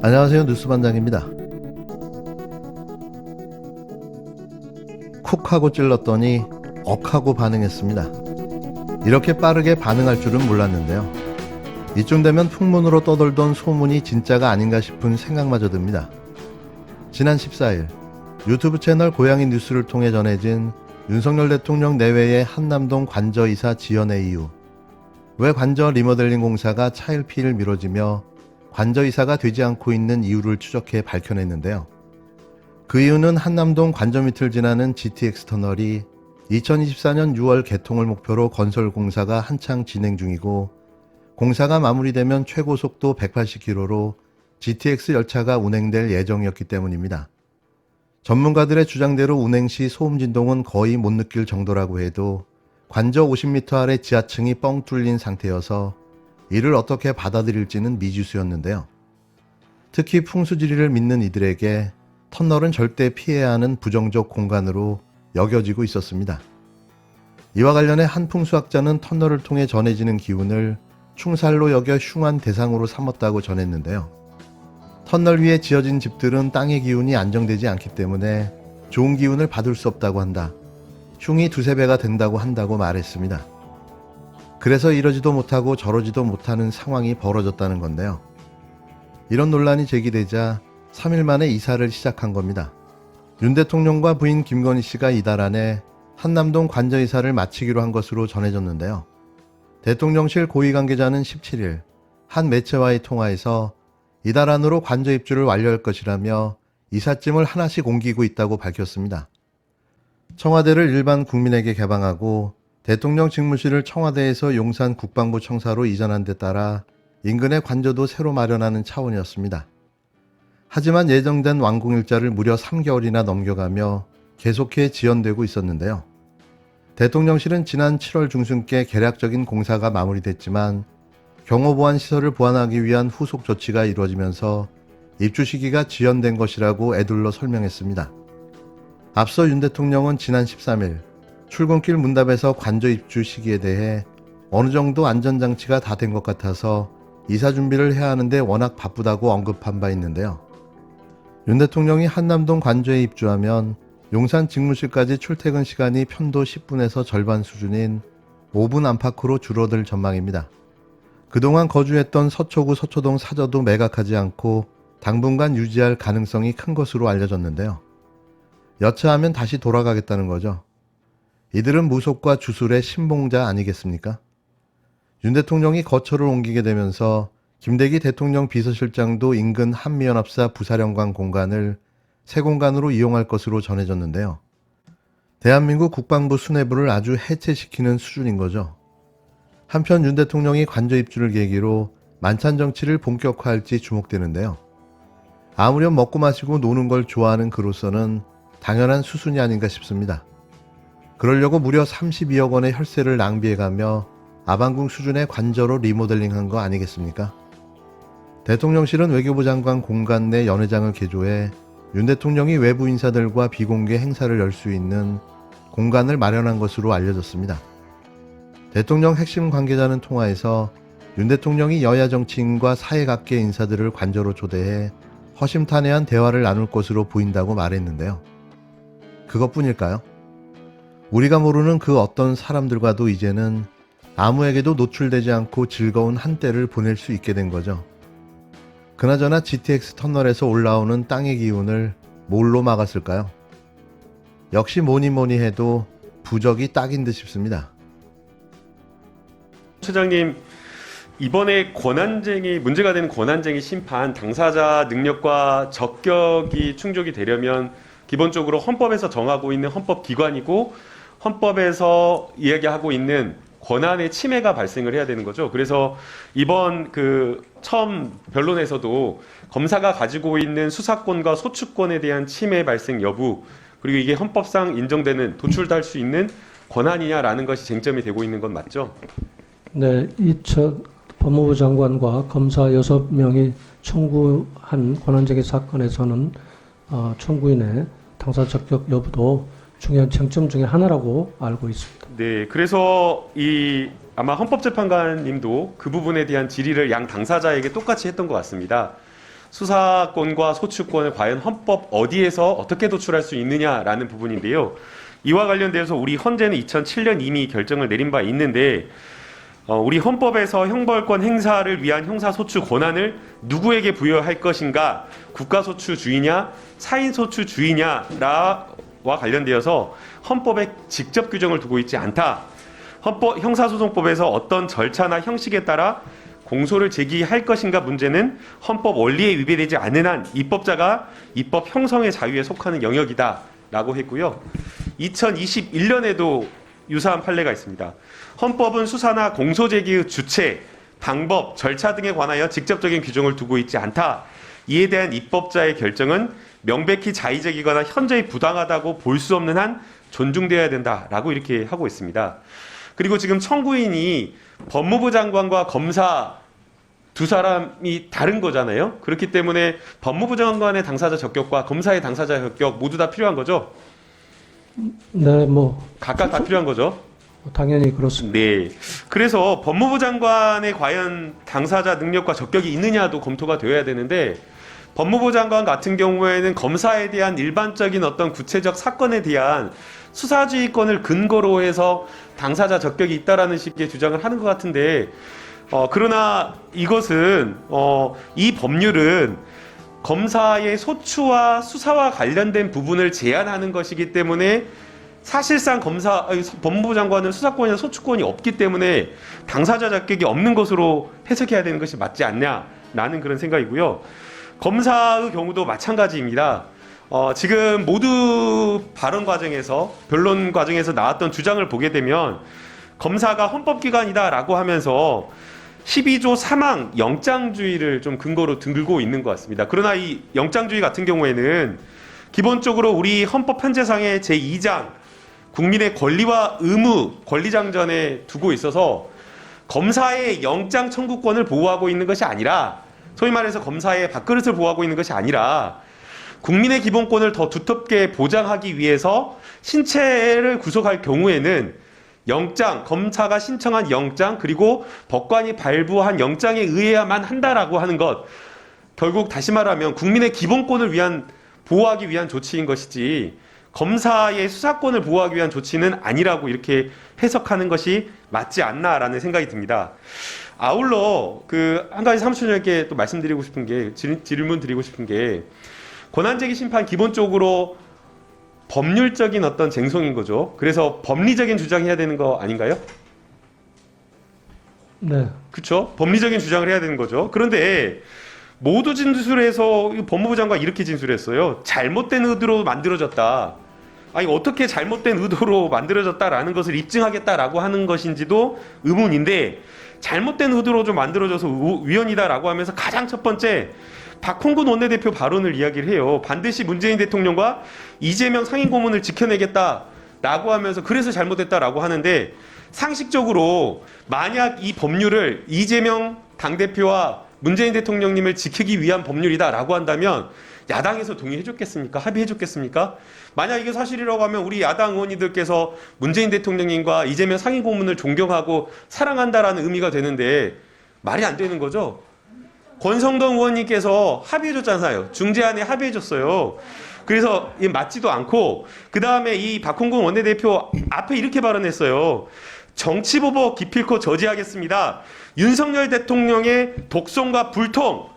안녕하세요. 뉴스반장입니다. 쿡 하고 찔렀더니 억 하고 반응했습니다. 이렇게 빠르게 반응할 줄은 몰랐는데요. 이쯤 되면 풍문으로 떠돌던 소문이 진짜가 아닌가 싶은 생각마저 듭니다. 지난 14일 유튜브 채널 고양이 뉴스를 통해 전해진 윤석열 대통령 내외의 한남동 관저이사 지연의 이유, 왜 관저 리모델링 공사가 차일피일 미뤄지며 관저이사가 되지 않고 있는 이유를 추적해 밝혀냈는데요. 그 이유는 한남동 관저 밑을 지나는 GTX 터널이 2024년 6월 개통을 목표로 건설 공사가 한창 진행 중이고, 공사가 마무리되면 최고 속도 180km로 GTX 열차가 운행될 예정이었기 때문입니다. 전문가들의 주장대로 운행 시 소음 진동은 거의 못 느낄 정도라고 해도 관저 50m 아래 지하층이 뻥 뚫린 상태여서 이를 어떻게 받아들일지는 미지수였는데요. 특히 풍수지리를 믿는 이들에게 터널은 절대 피해야 하는 부정적 공간으로 여겨지고 있었습니다. 이와 관련해 한 풍수학자는 터널을 통해 전해지는 기운을 충살로 여겨 흉한 대상으로 삼았다고 전했는데요. 터널 위에 지어진 집들은 땅의 기운이 안정되지 않기 때문에 좋은 기운을 받을 수 없다고 한다. 흉이 두세 배가 된다고 한다고 말했습니다. 그래서 이러지도 못하고 저러지도 못하는 상황이 벌어졌다는 건데요. 이런 논란이 제기되자 3일 만에 이사를 시작한 겁니다. 윤 대통령과 부인 김건희 씨가 이달 안에 한남동 관저이사를 마치기로 한 것으로 전해졌는데요. 대통령실 고위 관계자는 17일 한 매체와의 통화에서 이달 안으로 관저 입주를 완료할 것이라며 이삿짐을 하나씩 옮기고 있다고 밝혔습니다. 청와대를 일반 국민에게 개방하고 대통령 직무실을 청와대에서 용산 국방부 청사로 이전한 데 따라 인근의 관저도 새로 마련하는 차원이었습니다. 하지만 예정된 완공일자를 무려 3개월이나 넘겨가며 계속해 지연되고 있었는데요. 대통령실은 지난 7월 중순께 개략적인 공사가 마무리됐지만 경호보안시설을 보완하기 위한 후속 조치가 이루어지면서 입주 시기가 지연된 것이라고 애둘러 설명했습니다. 앞서 윤 대통령은 지난 13일 출근길 문답에서 관저 입주 시기에 대해 어느 정도 안전장치가 다 된 것 같아서 이사 준비를 해야 하는데 워낙 바쁘다고 언급한 바 있는데요. 윤 대통령이 한남동 관저에 입주하면 용산 직무실까지 출퇴근 시간이 편도 10분에서 절반 수준인 5분 안팎으로 줄어들 전망입니다. 그동안 거주했던 서초구 서초동 사저도 매각하지 않고 당분간 유지할 가능성이 큰 것으로 알려졌는데요. 여차하면 다시 돌아가겠다는 거죠. 이들은 무속과 주술의 신봉자 아니겠습니까? 윤 대통령이 거처를 옮기게 되면서 김대기 대통령 비서실장도 인근 한미연합사 부사령관 공간을 새 공간으로 이용할 것으로 전해졌는데요. 대한민국 국방부 수뇌부를 아주 해체시키는 수준인 거죠. 한편 윤 대통령이 관저 입주를 계기로 만찬 정치를 본격화할지 주목되는데요. 아무렴 먹고 마시고 노는 걸 좋아하는 그로서는 당연한 수순이 아닌가 싶습니다. 그러려고 무려 32억 원의 혈세를 낭비해가며 아방궁 수준의 관저로 리모델링한 거 아니겠습니까? 대통령실은 외교부 장관 공간 내 연회장을 개조해 윤 대통령이 외부 인사들과 비공개 행사를 열 수 있는 공간을 마련한 것으로 알려졌습니다. 대통령 핵심 관계자는 통화에서 윤 대통령이 여야 정치인과 사회각계 인사들을 관저로 초대해 허심탄회한 대화를 나눌 것으로 보인다고 말했는데요. 그것뿐일까요? 우리가 모르는 그 어떤 사람들과도 이제는 아무에게도 노출되지 않고 즐거운 한때를 보낼 수 있게 된 거죠. 그나저나 GTX 터널에서 올라오는 땅의 기운을 뭘로 막았을까요? 역시 뭐니 해도 부적이 딱인 듯 싶습니다. 처장님, 이번에 권한쟁의 문제가 되는 권한쟁의 심판 당사자 능력과 적격이 충족이 되려면 기본적으로 헌법에서 정하고 있는 헌법기관이고 헌법에서 이야기하고 있는 권한의 침해가 발생을 해야 되는 거죠. 그래서 이번 처음 변론에서도 검사가 가지고 있는 수사권과 소추권에 대한 침해 발생 여부, 그리고 이게 헌법상 인정되는 도출될 수 있는 권한이냐라는 것이 쟁점이 되고 있는 건 맞죠? 네, 법무부 장관과 검사 6명이 청구한 권한쟁의 사건에서는 청구인의 당사 적격 여부도 중요한 쟁점 중에 하나라고 알고 있습니다. 네, 그래서 아마 헌법재판관님도 그 부분에 대한 질의를 양 당사자에게 똑같이 했던 것 같습니다. 수사권과 소추권을 과연 헌법 어디에서 어떻게 도출할 수 있느냐라는 부분인데요. 이와 관련돼서 우리 헌재는 2007년 이미 결정을 내린 바 있는데 우리 헌법에서 형벌권 행사를 위한 형사소추 권한을 누구에게 부여할 것인가, 국가소추주의냐 사인소추주의냐와 관련되어서 헌법에 직접 규정을 두고 있지 않다. 형사소송법에서 어떤 절차나 형식에 따라 공소를 제기할 것인가 문제는 헌법 원리에 위배되지 않는 한 입법자가 입법 형성의 자유에 속하는 영역이다 라고 했고요. 2021년에도 유사한 판례가 있습니다. 헌법은 수사나 공소 제기의 주체, 방법, 절차 등에 관하여 직접적인 규정을 두고 있지 않다. 이에 대한 입법자의 결정은 명백히 자의적이거나 현저히 부당하다고 볼 수 없는 한 존중되어야 된다라고 이렇게 하고 있습니다. 그리고 지금 청구인이 법무부 장관과 검사 두 사람이 다른 거잖아요. 그렇기 때문에 법무부 장관의 당사자 적격과 검사의 당사자 적격 모두 다 필요한 거죠. 네, 뭐 각각 다 필요한 거죠. 당연히 그렇습니다. 네. 그래서 법무부 장관의 과연 당사자 능력과 적격이 있느냐도 검토가 되어야 되는데 법무부 장관 같은 경우에는 검사에 대한 일반적인 어떤 구체적 사건에 대한 수사지휘권을 근거로 해서 당사자 적격이 있다라는 식의 주장을 하는 것 같은데 그러나 이것은 이 법률은 검사의 소추와 수사와 관련된 부분을 제한하는 것이기 때문에 사실상 법무부 장관은 수사권이나 소추권이 없기 때문에 당사자 적격이 없는 것으로 해석해야 되는 것이 맞지 않냐라는 그런 생각이고요. 검사의 경우도 마찬가지입니다. 지금 모두 발언 과정에서 변론 과정에서 나왔던 주장을 보게 되면 검사가 헌법기관이다라고 하면서 12조 3항 영장주의를 좀 근거로 들고 있는 것 같습니다. 그러나 이 영장주의 같은 경우에는 기본적으로 우리 헌법 편제상의 제2장 국민의 권리와 의무 권리장전에 두고 있어서 검사의 영장 청구권을 보호하고 있는 것이 아니라 소위 말해서 검사의 밥그릇을 보호하고 있는 것이 아니라 국민의 기본권을 더 두텁게 보장하기 위해서 신체를 구속할 경우에는 영장, 검사가 신청한 영장 그리고 법관이 발부한 영장에 의해야만 한다라고 하는 것, 결국 다시 말하면 국민의 기본권을 보호하기 위한 조치인 것이지 검사의 수사권을 보호하기 위한 조치는 아니라고 이렇게 해석하는 것이 맞지 않나라는 생각이 듭니다. 아울러 한 가지 사무총장님께 또 말씀드리고 싶은 게, 질문 드리고 싶은 게, 권한제기 심판 기본적으로 법률적인 어떤 쟁송인 거죠. 그래서 법리적인 주장해야 되는 거 아닌가요? 네. 그렇죠. 법리적인 주장을 해야 되는 거죠. 그런데 모두 진술해서 법무부 장관 이렇게 진술했어요. 잘못된 의도로 만들어졌다. 아니 어떻게 잘못된 의도로 만들어졌다라는 것을 입증하겠다라고 하는 것인지도 의문인데, 잘못된 의도로 좀 만들어져서 위헌이다라고 하면서 가장 첫 번째 박홍근 원내대표 발언을 이야기를 해요. 반드시 문재인 대통령과 이재명 상임고문을 지켜내겠다라고 하면서 그래서 잘못했다라고 하는데, 상식적으로 만약 이 법률을 이재명 당대표와 문재인 대통령님을 지키기 위한 법률이다라고 한다면 야당에서 동의해줬겠습니까? 합의해줬겠습니까? 만약 이게 사실이라고 하면 우리 야당 의원님들께서 문재인 대통령님과 이재명 상임고문을 존경하고 사랑한다라는 의미가 되는데 말이 안 되는 거죠. 권성동 의원님께서 합의해줬잖아요. 중재안에 합의해줬어요. 그래서 맞지도 않고, 그 다음에 이 박홍근 원내대표 앞에 이렇게 발언했어요. 정치보복 기필코 저지하겠습니다. 윤석열 대통령의 독선과 불통,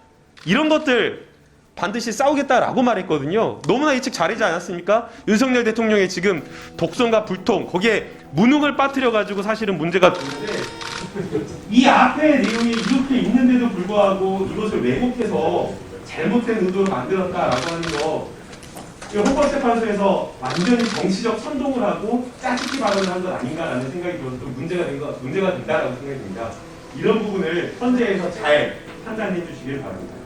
이런 것들 반드시 싸우겠다라고 말했거든요. 너무나 예측 잘하지 않았습니까? 윤석열 대통령의 지금 독선과 불통, 거기에 무능을 빠뜨려가지고 사실은 문제가 되는데, 이 앞에 내용이 이렇게 있는데도 불구하고 이것을 왜곡해서 잘못된 의도로 만들었다라고 하는 거, 헌법재판소에서 완전히 정치적 선동을 하고 짜깁기 발언을 한 건 아닌가라는 생각이 들어서 좀 문제가 된다라고 생각이 듭니다. 이런 부분을 헌재에서 잘 판단해 주시길 바랍니다.